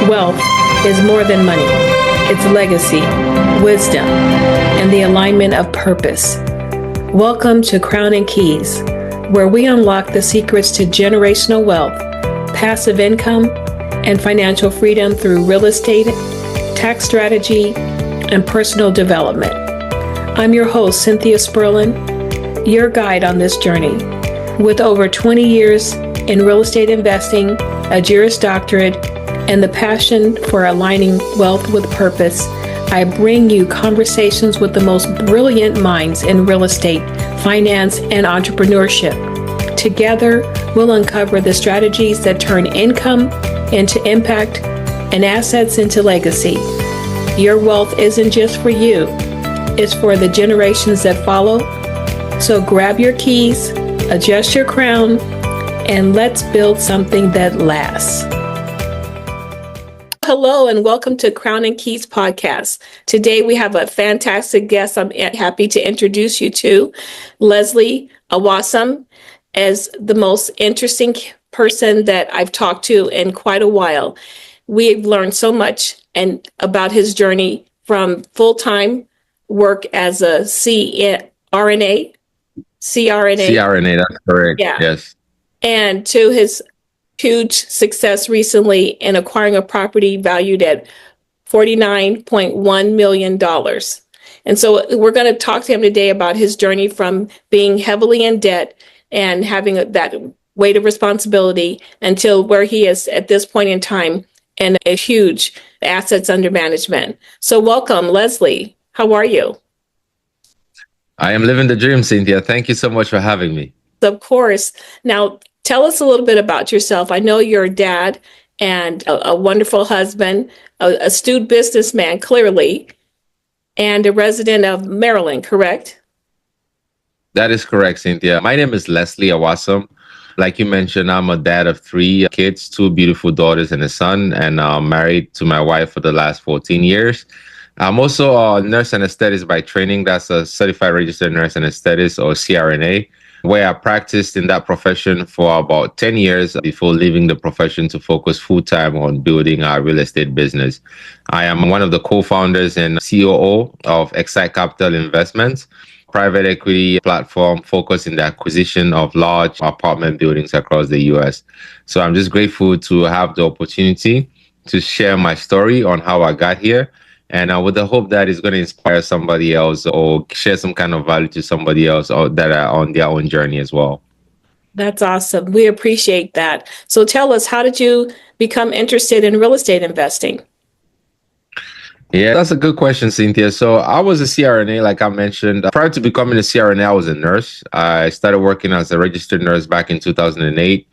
Wealth is more than money. It's legacy, wisdom, and the alignment of purpose. Welcome to Crown and Keys, where we unlock the secrets to generational wealth, passive income, and financial freedom through real estate, tax strategy, and personal development. I'm your host, Cynthia Spirlin, your guide on this journey. With over 20 years in real estate investing, a Juris Doctorate, and the passion for aligning wealth with purpose, I bring you conversations with the most brilliant minds in real estate, finance, and entrepreneurship. Together, we'll uncover the strategies that turn income into impact and assets into legacy. Your wealth isn't just for you, it's for the generations that follow. So grab your keys, adjust your crown, and let's build something that lasts. Hello and welcome to Crown and Keys podcast. Today we have a fantastic guest I'm happy to introduce you to. Leslie Awasom is the most interesting person that I've talked to in quite a while. We've learned so much about his journey from full-time work as a CRNA, that's correct. Yeah. Yes. And to his huge success recently in acquiring a property valued at $49.1 million. And so we're going to talk to him today about his journey from being heavily in debt and having that weight of responsibility until where he is at this point in time and a huge assets under management. So welcome, Leslie. How are you? I am living the dream, Cynthia. Thank you so much for having me. Of course. Now, tell us a little bit about yourself. I know you're a dad and a wonderful husband, a astute businessman, clearly, and a resident of Maryland, correct? That is correct, Cynthia. My name is Leslie Awasom. Like you mentioned, I'm a dad of 3 kids, 2 beautiful daughters and a son, and I'm married to my wife for the last 14 years. I'm also a nurse anesthetist by training. That's a certified registered nurse anesthetist, or CRNA, where I practiced in that profession for about 10 years before leaving the profession to focus full-time on building our real estate business. I am one of the co-founders and COO of Exec Capital Investments, private equity platform focused in the acquisition of large apartment buildings across the U.S. So I'm just grateful to have the opportunity to share my story on how I got here, and with the hope that it's going to inspire somebody else or share some kind of value to somebody else or that are on their own journey as well. That's awesome. We appreciate that. So tell us, how did you become interested in real estate investing? Yeah, that's a good question, Cynthia. So I was a CRNA, like I mentioned. Prior to becoming a CRNA, I was a nurse. I started working as a registered nurse back in 2008.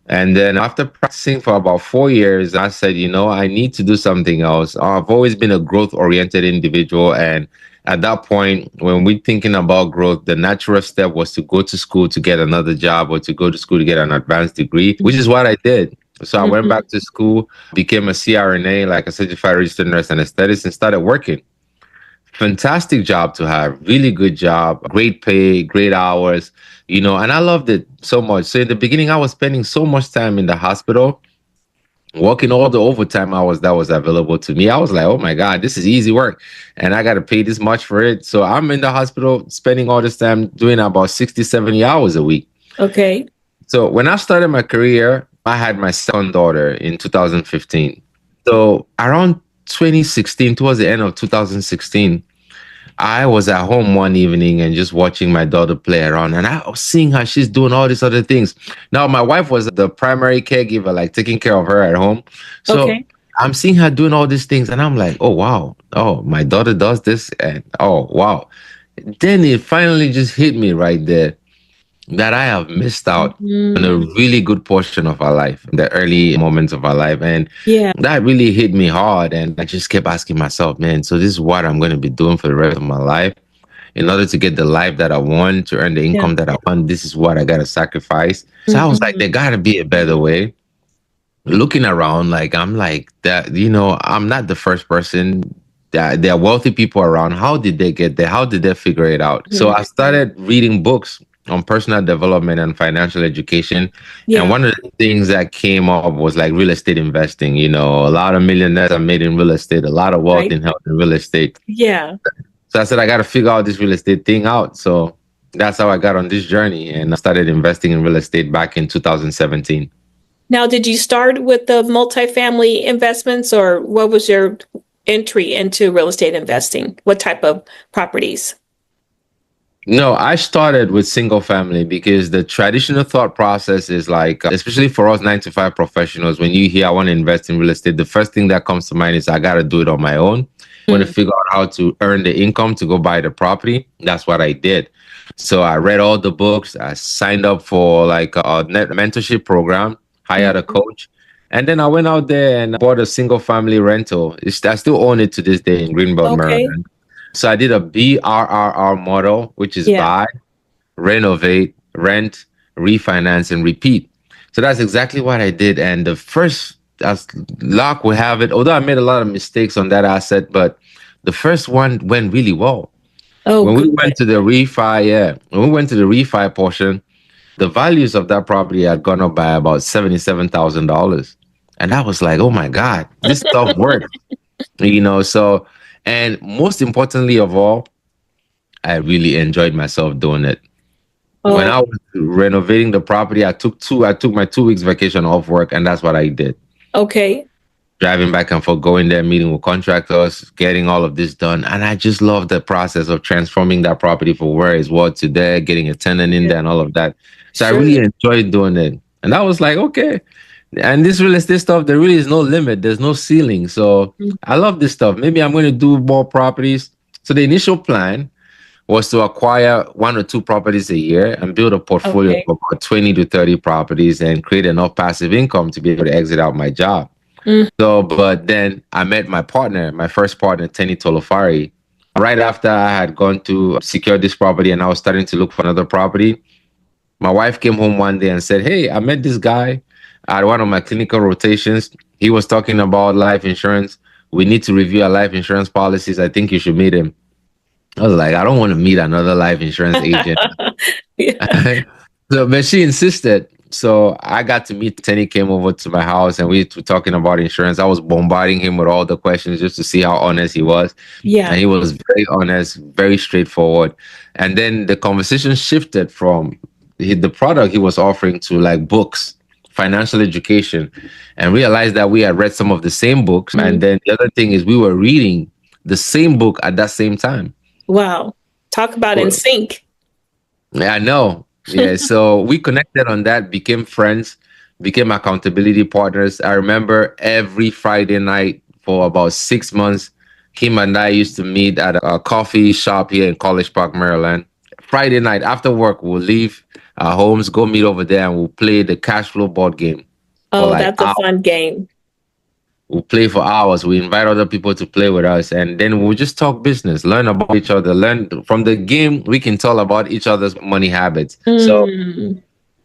And then after practicing for about 4 years, I said, I need to do something else. I've always been a growth-oriented individual. And at that point, when we're thinking about growth, the natural step was to go to school to get another job or to go to school to get an advanced degree, which is what I did. So I went back to school, became a CRNA, like a certified registered nurse anesthetist, and started working. Fantastic job to have, really good job, great pay, great hours, and I loved it so much. So in the beginning, I was spending so much time in the hospital, working all the overtime hours that was available to me. I was like, oh my God, this is easy work. And I got to pay this much for it. So I'm in the hospital spending all this time doing about 60, 70 hours a week. Okay. So when I started my career, I had my second daughter in 2015. So around 2016, towards the end of 2016, I was at home one evening and just watching my daughter play around, and I was seeing how she's doing all these other things. Now, my wife was the primary caregiver, like taking care of her at home. So okay. I'm seeing her doing all these things, and I'm like, oh, wow. Oh, my daughter does this, and oh, wow. Then it finally just hit me right there that I have missed out on a really good portion of our life, the early moments of our life. And that really hit me hard. And I just kept asking myself, man, so this is what I'm going to be doing for the rest of my life. In order to get the life that I want, to earn the income that I want, this is what I got to sacrifice. So I was like, there got to be a better way. Looking around, I'm like that, I'm not the first person. There are wealthy people around. How did they get there? How did they figure it out? So I started reading books on personal development and financial education. Yeah. And one of the things that came up was like real estate investing. You know, a lot of millionaires are made in real estate, a lot of wealth Right. in health and real estate. Yeah. So I said, I got to figure out this real estate thing out. So that's how I got on this journey and I started investing in real estate back in 2017. Now, did you start with the multifamily investments, or what was your entry into real estate investing? What type of properties? No, I started with single family because the traditional thought process is like, especially for us 9 to 5 professionals, when you hear I want to invest in real estate, the first thing that comes to mind is I got to do it on my own. I want to figure out how to earn the income to go buy the property. That's what I did. So I read all the books. I signed up for like a mentorship program, hired a coach. And then I went out there and bought a single family rental. I still own it to this day in Greenbelt, Okay. Maryland. So I did a BRRR model, which is Yeah. buy, renovate, rent, refinance, and repeat. So that's exactly what I did. And the first, as luck will have it, although I made a lot of mistakes on that asset, but the first one went really well. Oh, When we good. went to the refi, when we went to the refi portion, the values of that property had gone up by about $77,000. And I was like, oh my God, this stuff works. You know, so, and most importantly of all, I really enjoyed myself doing it. When Oh, I was renovating the property, I took my 2 weeks vacation off work, and that's what I did. okay. Driving back and forth, going there, meeting with contractors, getting all of this done. And I just love the process of transforming that property from where it's was to there, getting a tenant in there and all of that. So I Sure. really enjoyed doing it. And I was like, okay. And this real estate stuff, there really is no limit. There's no ceiling. So I love this stuff. Maybe I'm going to do more properties. So the initial plan was to acquire 1 or 2 properties a year and build a portfolio Okay. of about 20 to 30 properties and create enough passive income to be able to exit out my job. So, but then I met my partner, my first partner, Tenny Tolofari, right after I had gone to secure this property and I was starting to look for another property. My wife came home one day and said, hey, I met this guy at one of my clinical rotations. He was talking about life insurance. We need to review our life insurance policies. I think you should meet him. I was like, I don't want to meet another life insurance agent. Yeah. So, but she insisted. So I got to meet Tenny, came over to my house and we were talking about insurance. I was bombarding him with all the questions just to see how honest he was. Yeah. And he was very honest, very straightforward. And then the conversation shifted from the product he was offering to like books, financial education, and realized that we had read some of the same books. And then the other thing is we were reading the same book at that same time. Wow. Talk about in sync. Yeah, I know. Yeah, so we connected on that, became friends, became accountability partners. I remember every Friday night for about 6 months, him and I used to meet at a coffee shop here in College Park, Maryland. Friday night after work, we'll leave our homes, go meet over there, and we'll play the cash flow board game. Oh, that's a fun game. We'll play for hours. We invite other people to play with us, and then we'll just talk business, learn about each other, learn from the game. We can tell about each other's money habits. So,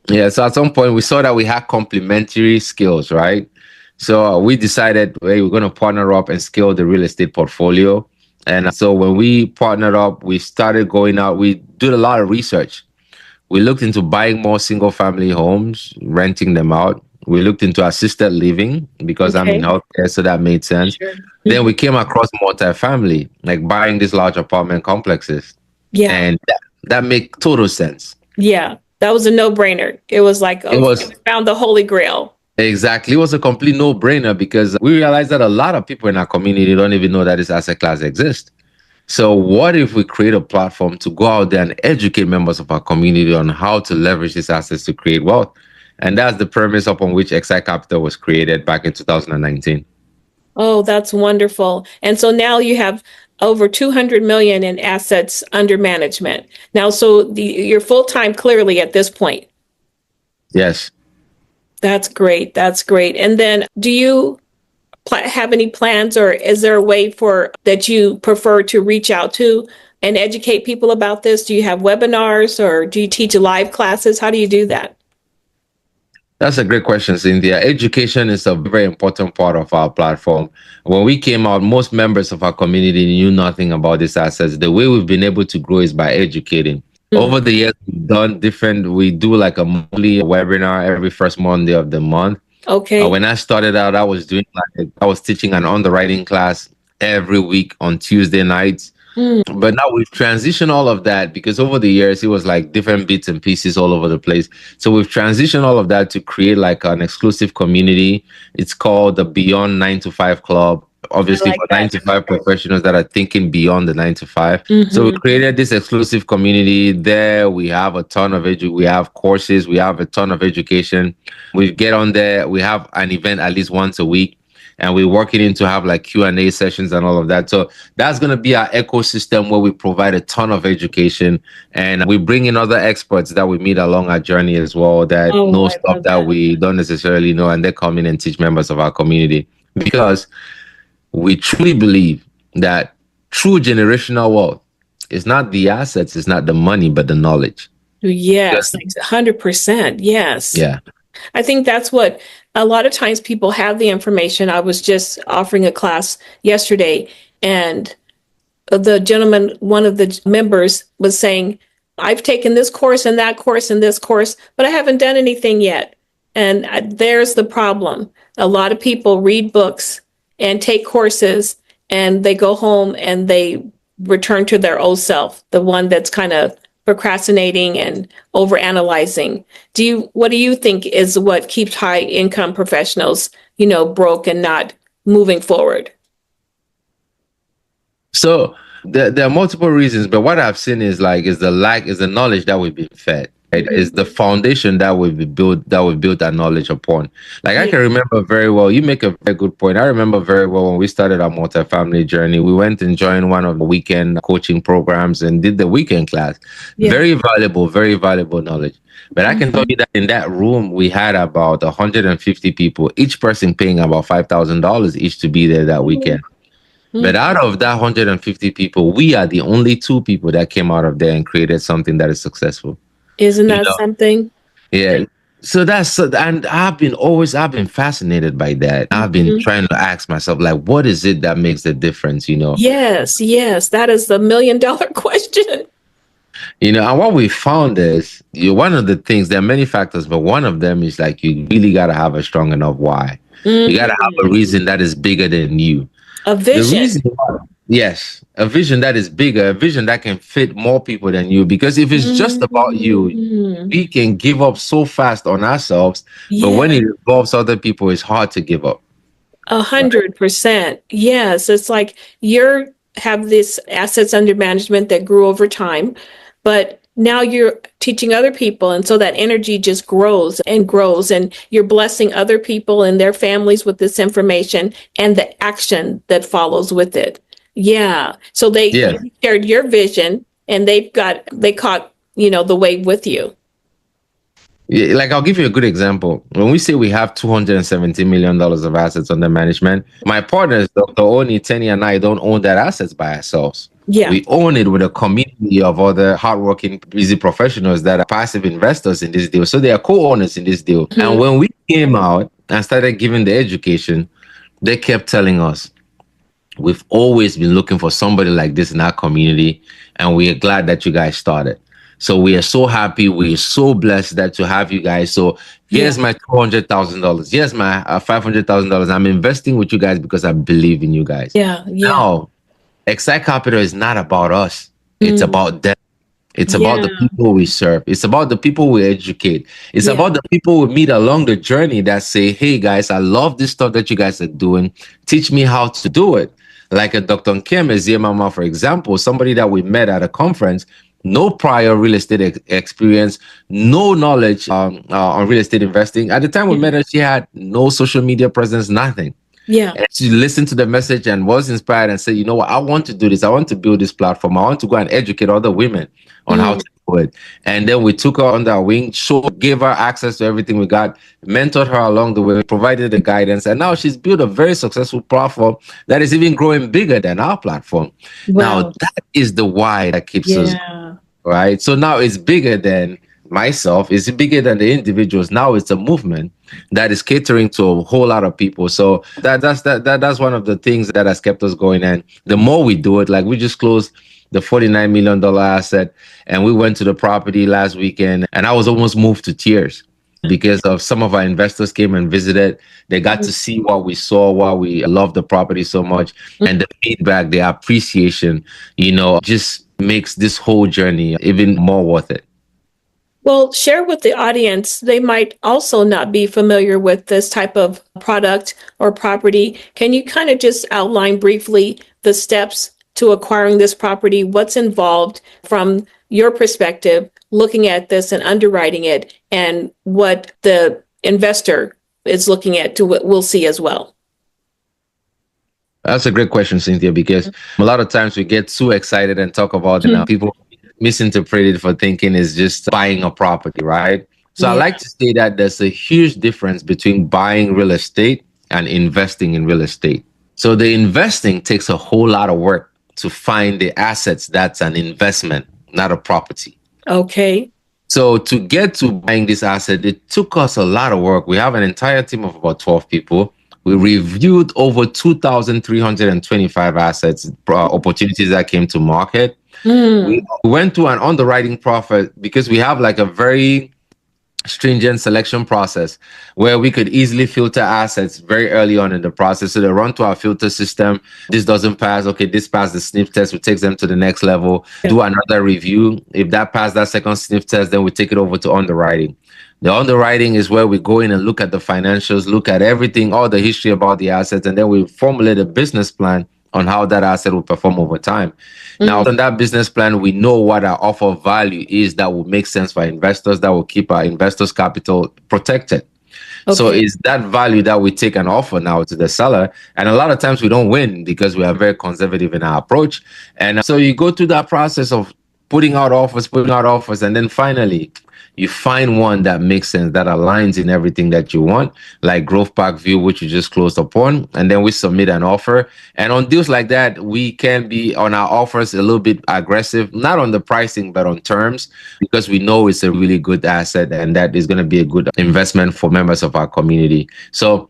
yeah. So at some point, we saw that we had complementary skills, right? So we decided, hey, we're going to partner up and scale the real estate portfolio. And so when we partnered up, we started going out. We did a lot of research. We looked into buying more single family homes, renting them out. We looked into assisted living because I'm in healthcare, so that made sense. Sure. Then we came across multifamily, like buying these large apartment complexes. Yeah. And that made total sense. Yeah. That was a no-brainer. It was like, It was found the holy grail. exactly. It was a complete no-brainer because we realized that a lot of people in our community don't even know that this asset class exists. So what if we create a platform to go out there and educate members of our community on how to leverage these assets to create wealth? And that's the premise upon which Exec Capital was created back in 2019. Oh, that's wonderful. And so now you have over 200 million in assets under management. Now, so you're full-time clearly at this point. Yes. That's great. That's great. And then do you have any plans, or is there a way that you prefer to reach out to and educate people about this? Do you have webinars or do you teach live classes? How do you do that? That's a great question, Cynthia. Education is a very important part of our platform. When we came out, most members of our community knew nothing about these assets. The way we've been able to grow is by educating. Over the years, we do like a monthly webinar every first Monday of the month. Okay. When I started out, I was teaching an underwriting class every week on Tuesday nights. But now we've transitioned all of that because over the years it was like different bits and pieces all over the place. So we've transitioned all of that to create like an exclusive community. It's called the Beyond 9 to 5 Club. Obviously, like for that. 9 to 5 professionals that are thinking beyond the 9 to 5. So we Mhm. created this exclusive community. There we have a ton of we have courses, we have a ton of education. We get on there, we have an event at least once a week, and we're working in to have like Q&A sessions and all of that. So that's going to be our ecosystem where we provide a ton of education, and we bring in other experts that we meet along our journey as well that Oh, know I stuff love that that. we don't necessarily know, and they come in and teach members of our community because we truly believe that true generational wealth is not the assets, it's not the money, but the knowledge. Yes, 100%. Yes. Yeah. I think that's what a lot of times people have the information. I was just offering a class yesterday, and the gentleman, one of the members, was saying, I've taken this course and that course and this course, but I haven't done anything yet. And there's the problem. A lot of people read books and take courses, and they go home and they return to their old self, the one that's kind of procrastinating and overanalyzing. What do you think is what keeps high income professionals, broke and not moving forward? So there are multiple reasons, but what I've seen is the knowledge that we've been fed. Right? Is the foundation that we've built that knowledge upon. Like I can remember very well. You make a very good point. I remember very well when we started our multifamily journey. We went and joined one of the weekend coaching programs and did the weekend class. Yeah. Very valuable knowledge. But I can tell you that in that room we had about 150 people, each person paying about $5,000 each to be there that weekend. But out of that 150 people, we are the only 2 people that came out of there and created something that is successful. Isn't that something? Yeah. And I've been fascinated by that. I've been trying to ask myself, like, what is it that makes the difference, Yes, that is the $1 million question. And what we found is one of the things, there are many factors, but one of them is like you really got to have a strong enough why. You got to have a reason that is bigger than you. A vision. Yes, a vision that is bigger, a vision that can fit more people than you. Because if it's just about you, we can give up so fast on ourselves. But when it involves other people, it's hard to give up. 100%. Yes, it's like you have this assets under management that grew over time, but now you're teaching other people, and so that energy just grows and grows, and you're blessing other people and their families with this information and the action that follows with it. Yeah. So they shared your vision, and they caught, the wave with you. Yeah, like I'll give you a good example. When we say we have $270 million of assets under management, my partners, Dr. Oni, Tenny, and I don't own that assets by ourselves. Yeah. We own it with a community of other hardworking, busy professionals that are passive investors in this deal. So they are co-owners in this deal. And when we came out and started giving the education, they kept telling us, we've always been looking for somebody like this in our community, and we are glad that you guys started. So we are so happy. We are so blessed that to have you guys. So here's my $200,000. Here's my $500,000. I'm investing with you guys because I believe in you guys. Yeah. Now, Exec Capital is not about us. It's about them. It's about the people we serve. It's about the people we educate. It's about the people we meet along the journey that say, hey, guys, I love this stuff that you guys are doing. Teach me how to do it. Like a Dr. Nkem Eziemama, for example, somebody that we met at a conference, no prior real estate experience, no knowledge on real estate investing. At the time we met her, she had no social media presence, nothing. Yeah. And she listened to the message and was inspired and said, you know what, I want to do this. I want to build this platform. I want to go and educate other women on how to do it. And then we took her under our wing, gave her access to everything we got, mentored her along the way, provided the guidance. And now she's built a very successful platform that is even growing bigger than our platform. Wow. Now, that is the why that keeps us, right? So now it's bigger than myself, it's bigger than the individuals. Now it's a movement that is catering to a whole lot of people. So that's one of the things that has kept us going. And the more we do it, like we just closed the $49 million asset. And we went to the property last weekend, and I was almost moved to tears because of some of our investors came and visited. They got to see what we saw, why we loved the property so much, and the feedback, the appreciation, just makes this whole journey even more worth it. Well, share with the audience. They might also not be familiar with this type of product or property. Can you kind of just outline briefly the steps to acquiring this property? What's involved from your perspective, looking at this and underwriting it, and what the investor is looking at to what we'll see as well? That's a great question, Cynthia, because a lot of times we get too excited and talk about it. People misinterpret it for thinking it's just buying a property, right? So I like to say that there's a huge difference between buying real estate and investing in real estate. So the investing takes a whole lot of work to find the assets that's an investment, not a property. Okay. So to get to buying this asset, it took us a lot of work. We have an entire team of about 12 people. We reviewed over 2,325 assets, opportunities that came to market. We went through an underwriting process because we have like a very stringent selection process where we could easily filter assets very early on in the process. So they run to our filter system. This doesn't pass. Okay, this passed the sniff test. We take them to the next level, do another review. If that passed that second sniff test, then we take it over to underwriting. The underwriting is where we go in and look at the financials, look at everything, all the history about the assets, and then we formulate a business plan on how that asset will perform over time. Now, on that business plan, we know what our offer value is that will make sense for investors, that will keep our investors' capital protected. Okay. So it's that value that we take and offer now to the seller. And a lot of times we don't win because we are very conservative in our approach. And so you go through that process of putting out offers, and then finally you find one that makes sense, that aligns in everything that you want, like Grove Park View, which you just closed upon, and then we submit an offer. And on deals like that, we can be on our offers a little bit aggressive, not on the pricing, but on terms, because we know it's a really good asset and that is going to be a good investment for members of our community. So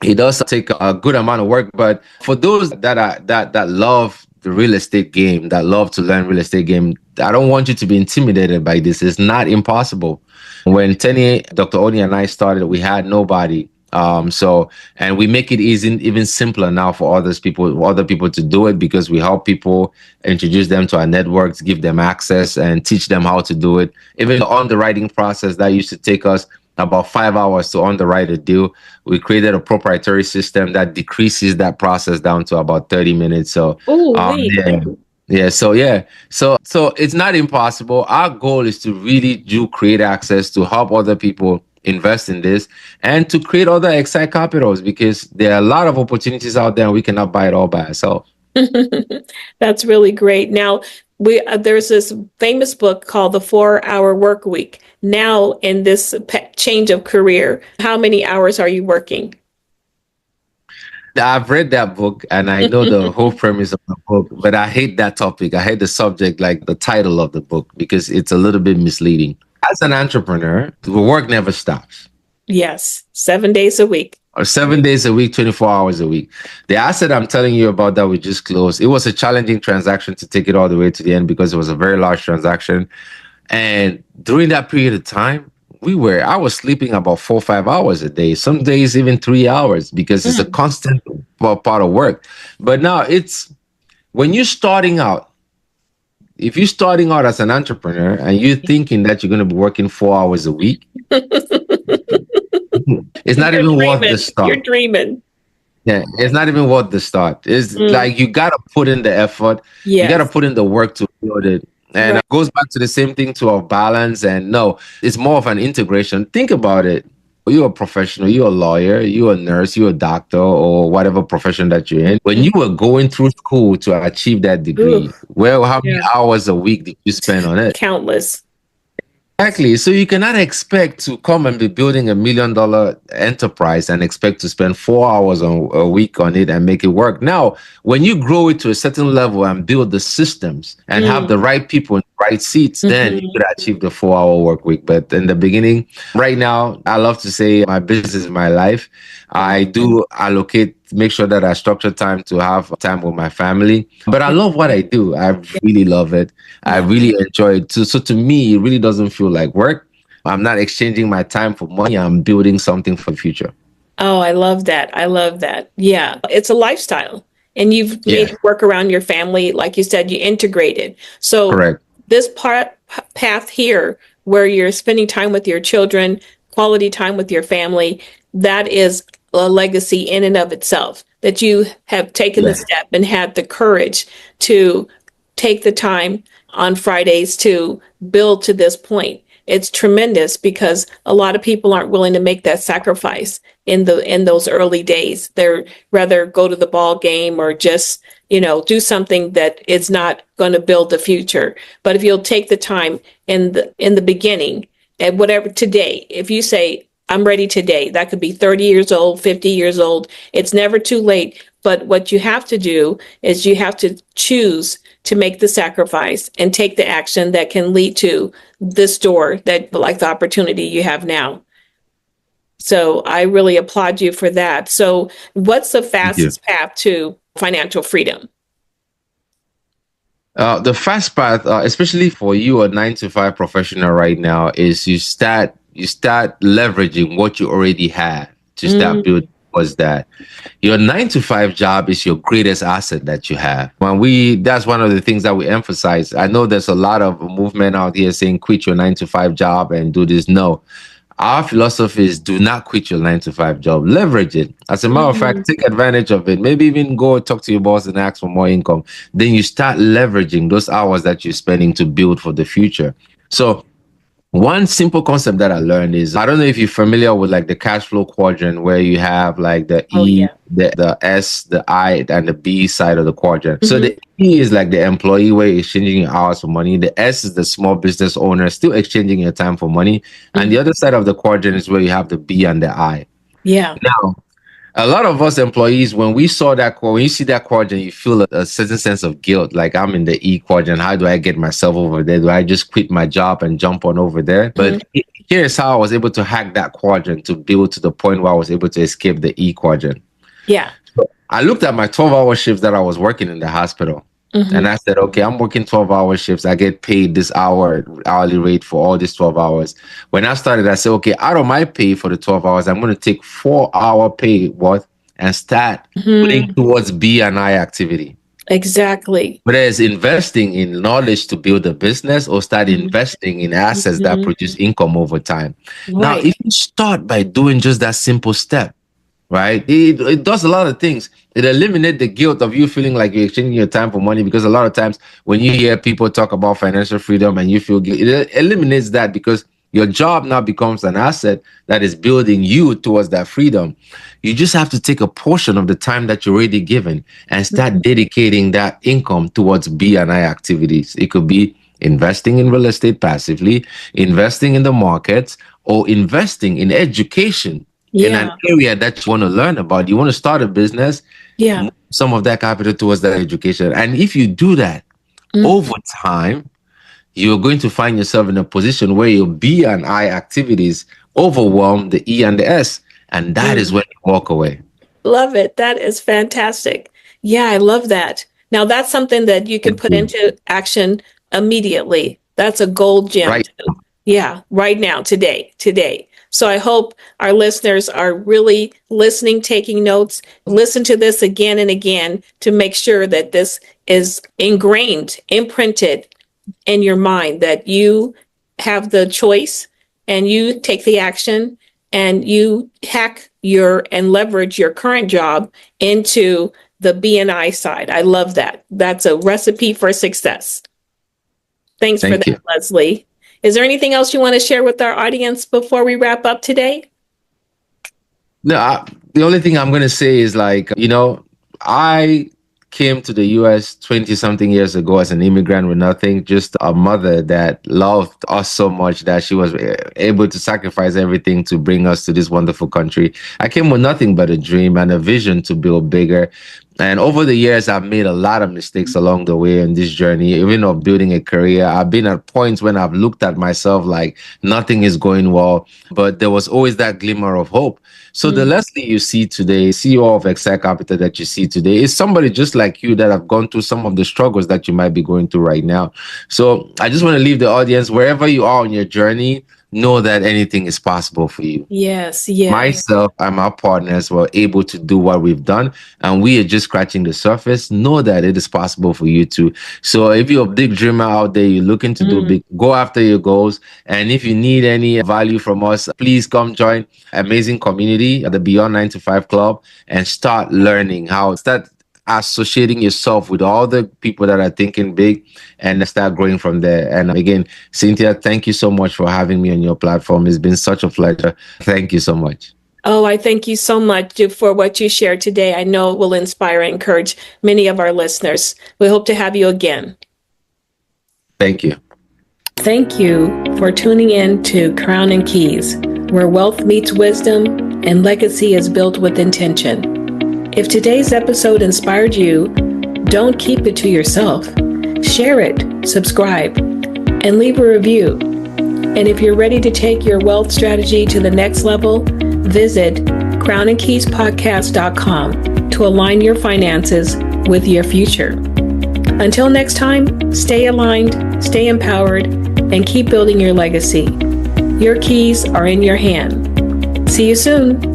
it does take a good amount of work, but for those that love the real estate game, that love to learn real estate game, I don't want you to be intimidated by this. It's not impossible. When Dr. Oni and I started, we had nobody. And we make it easy, even simpler now for other people to do it, because we help people, introduce them to our networks, give them access and teach them how to do it. Even the underwriting process that used to take us about 5 hours to underwrite a deal, we created a proprietary system that decreases that process down to about 30 minutes. So, so it's not impossible. Our goal is to really create access to help other people invest in this and to create other Exec Capitals, because there are a lot of opportunities out there and we cannot buy it all by ourselves. That's really great. Now, there's this famous book called The 4-Hour Work Week. Now, in this change of career, how many hours are you working? I've read that book and I know the whole premise of the book, but I hate that topic. I hate the subject, like the title of the book, because it's a little bit misleading. As an entrepreneur, the work never stops. Yes, 7 days a week. Or 7 days a week, 24 hours a week. The asset I'm telling you about that we just closed, it was a challenging transaction to take it all the way to the end because it was a very large transaction. And during that period of time, I was sleeping about 4 or 5 hours a day, some days even 3 hours, because it's a constant part of work. But now when you're starting out, if you're starting out as an entrepreneur and you're thinking that you're going to be working 4 hours a week, it's not even worth the start. You're dreaming. Yeah, it's not even worth the start. It's like you got to put in the effort. Yes. You got to put in the work to build it. And it goes back to the same thing to our balance. And no, it's more of an integration. Think about it. You're a professional, you're a lawyer, you're a nurse, you're a doctor, or whatever profession that you're in. When you were going through school to achieve that degree, how many hours a week did you spend on it? Countless. Exactly. So you cannot expect to come and be building $1 million enterprise and expect to spend 4 hours a week on it and make it work. Now, when you grow it to a certain level and build the systems and have the right people in the right seats, then you could achieve the 4-hour work week. But in the beginning, right now, I love to say my business is my life. I do allocate make sure that I structure time to have time with my family. But I love what I do. I really love it. I really enjoy it too. So to me, it really doesn't feel like work. I'm not exchanging my time for money. I'm building something for the future. Oh, I love that. I love that. Yeah, it's a lifestyle. And you've made Yeah, it work around your family. Like you said, you integrated. So correct. this path here, where you're spending time with your children, quality time with your family, that is a legacy in and of itself, that you have taken the Yeah. step and had the courage to take the time on Fridays to build to this point. It's tremendous because a lot of people aren't willing to make that sacrifice in those early days. They're rather go to the ball game or just, do something that is not going to build the future. But if you'll take the time in the beginning, and whatever today, if you say, I'm ready today, that could be 30 years old, 50 years old. It's never too late. But what you have to do is you have to choose to make the sacrifice and take the action that can lead to this door, that like the opportunity you have now. So I really applaud you for that. So what's the Thank you. fastest path to financial freedom? The fast path, especially for you, a 9 to 5 professional right now, is you start leveraging what you already have to start building. Was that your 9 to 5 job is your greatest asset that you have? That's one of the things that we emphasize. I know there's a lot of movement out here saying quit your 9 to 5 job and do this. No, our philosophy is do not quit your 9 to 5 job. Leverage it. As a matter of fact, take advantage of it. Maybe even go talk to your boss and ask for more income. Then you start leveraging those hours that you're spending to build for the future. So one simple concept that I learned is, I don't know if you're familiar with like the cash flow quadrant, where you have like the E, the S, the I, and the B side of the quadrant. So the E is like the employee, where you're exchanging your hours for money. The S is the small business owner, still exchanging your time for money. And the other side of the quadrant is where you have the B and the I. Yeah. Now, a lot of us employees, when you see that quadrant, you feel a certain sense of guilt. Like, I'm in the E quadrant. How do I get myself over there? Do I just quit my job and jump on over there? But here's how I was able to hack that quadrant to build to the point where I was able to escape the E quadrant. Yeah. So I looked at my 12-hour shifts that I was working in the hospital. And I said, okay, I'm working 12-hour shifts. I get paid this hourly rate for all these 12 hours. When I started, I said, okay, out of my pay for the 12 hours, I'm going to take 4-hour pay and start putting towards B and I activity. Exactly. Whether it's investing in knowledge to build a business or start investing in assets that produce income over time. Right. Now, if you start by doing just that simple step, right, it does a lot of things. It eliminates the guilt of you feeling like you're exchanging your time for money, because a lot of times when you hear people talk about financial freedom and you feel guilt, it eliminates that, because your job now becomes an asset that is building you towards that freedom. You just have to take a portion of the time that you're already given and start dedicating that income towards B and I activities. It could be investing in real estate passively, investing in the markets, or investing in education in an area that you want to learn about. You want to start a business, move some of that capital towards that education. And if you do that over time, you're going to find yourself in a position where your B and I activities overwhelm the E and the S. And that is when you walk away. Love it. That is fantastic. Yeah, I love that. Now, that's something that you can put into action immediately. That's a gold gem. Right. Yeah, right now, today. So I hope our listeners are really listening, taking notes, listen to this again and again to make sure that this is ingrained, imprinted in your mind, that you have the choice and you take the action and you hack and leverage your current job into the B&I side. I love that. That's a recipe for success. Thanks for that, Leslie. Is there anything else you want to share with our audience before we wrap up today? No, the only thing I'm going to say is, like, I came to the US 20 something years ago as an immigrant with nothing, just a mother that loved us so much that she was able to sacrifice everything to bring us to this wonderful country. I came with nothing but a dream and a vision to build bigger. And over the years, I've made a lot of mistakes along the way in this journey, even of building a career. I've been at points when I've looked at myself like nothing is going well, but there was always that glimmer of hope. So the Leslie you see today, CEO of Exec Capital that you see today, is somebody just like you that have gone through some of the struggles that you might be going through right now. So I just want to leave the audience, wherever you are on your journey, know that anything is possible for you. Yes, yes. Myself and my partners were able to do what we've done, and we are just scratching the surface. Know that it is possible for you too. So if you're a big dreamer out there, you're looking to do big, go after your goals. And if you need any value from us, please come join amazing community at the Beyond 9 to 5 Club and start learning start associating yourself with all the people that are thinking big and start growing from there. And again, Cynthia, thank you so much for having me on your platform. It's been such a pleasure. Thank you so much. Oh, I thank you so much for what you shared today. I know it will inspire and encourage many of our listeners. We hope to have you again. Thank you. Thank you for tuning in to Crown and Keys, where wealth meets wisdom and legacy is built with intention. If today's episode inspired you, don't keep it to yourself. Share it, subscribe, and leave a review. And if you're ready to take your wealth strategy to the next level, visit crownandkeyspodcast.com to align your finances with your future. Until next time, stay aligned, stay empowered, and keep building your legacy. Your keys are in your hand. See you soon.